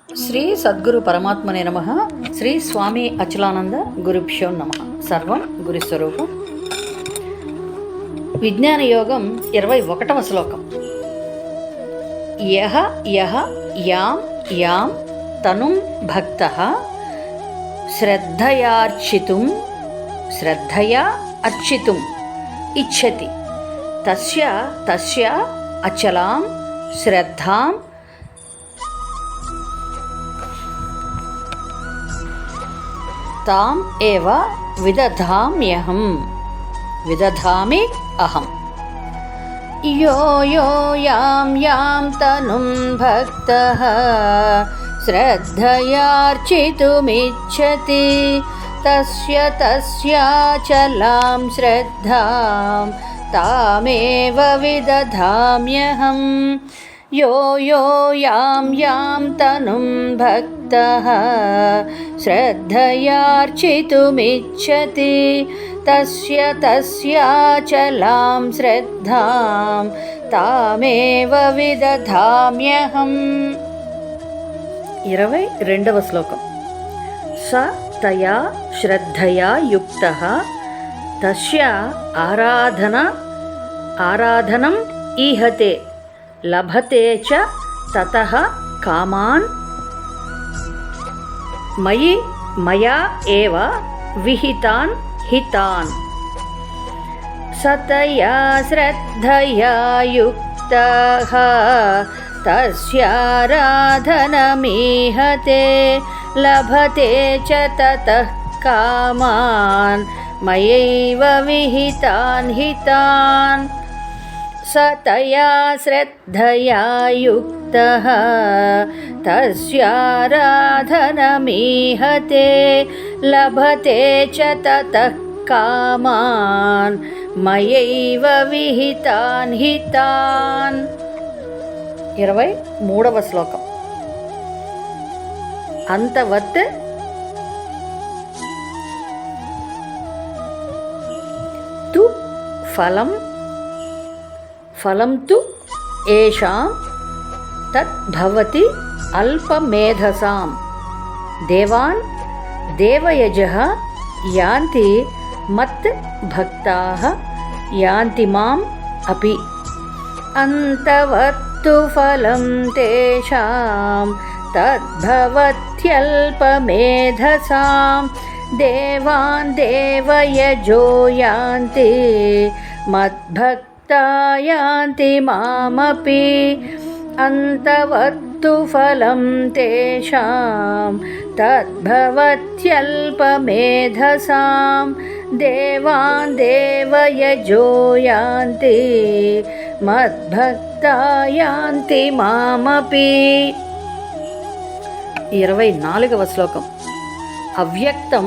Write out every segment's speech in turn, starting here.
శ్రీ సద్గురు పరమాత్మనే నమః. శ్రీ స్వామి అచలానంద గురుభ్యో నమః. సర్వం గురుస్వరూపం. విజ్ఞాన యోగం 21వ శ్లోకం. యహ యహ యాం యాం తనుం భక్తః శ్రద్ధయా అర్చితుం ఇచ్చతి తస్య అచలాం శ్రద్ధాం తాం ఏవ విదధామి అహం. యో యో యాం యాం తనుం భక్తః శ్రద్ధయార్చితుమిచ్చతి తస్యాచలాం శ్రద్ధాం తామేవ విదధామ్యహం. యో యో యాం యాం తనుం భక్తః శ్రద్ధయార్చితుమిచ్చతి తస్యాచలాం శ్రద్ధాం తామేవ విదధామ్యహం. 22వ శ్లోకం. స తయా శ్రద్ధయా యుక్తః తస్య ఆరాధనం ఈహతే లభతే చ తతః కామాన్ మయా ఏవ విహితాన్ హితాన్. సతయా శ్రద్ధయా యుక్తః తస్యారాధనమీహతే లభతే చ తతః కామాన్ మయైవ విహితాన్ హితాన్. సతయా శ్రద్ధయా యుక్తః తస్యారాధనమీహతే లభతే చ తతః కామాన్ మయైవ విహితాన్ హితాన్. 23వ శ్లోకం. అంతవత్ తు ఫలం తు ఏషాం తద్భవతి అల్పమేధసాం దేవాన్ దేవయజః యాంతి మత్ భక్తాః యాంతి మాం అపి. అంతవత్తు ఫలం తేషాం తద్భవత్యల్పమేధసాం దేవాన్ దేవయజో యాంతి మద్భక్తా యాంతి మామపి. అంతవత్తు ఫలం తేషాం తద్భవత్యల్పమేధసాం దేవాన్ దేవయజో యాంతి మద్భక్తా యాంతి మామపి. 24వ శ్లోకం. అవ్యక్తం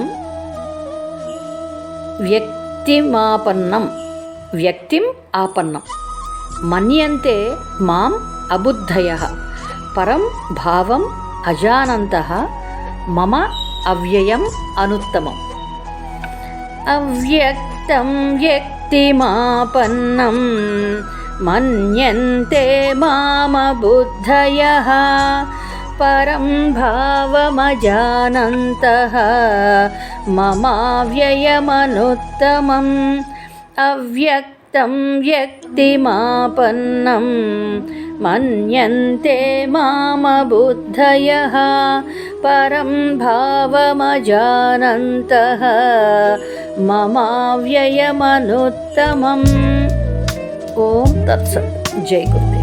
వ్యక్తిం ఆపన్నం మన్యంతే మాం అబుద్ధయః పరం భావం అజానంతః మమ అవ్యయం అనుత్తమం. అవ్యక్తం వ్యక్తిమాపన్నం మన్యంతే మామబుద్ధయః పరం భావమజానంతః మమావ్యయమనుత్తమం. అవ్యక్తం వ్యక్తిమాపన్నం మన్యంతే మామబుద్ధయః పరం భావమజానంతః మమావ్యయమనుత్తమం. ఓం తత్సత్. జై గురుదేవ్.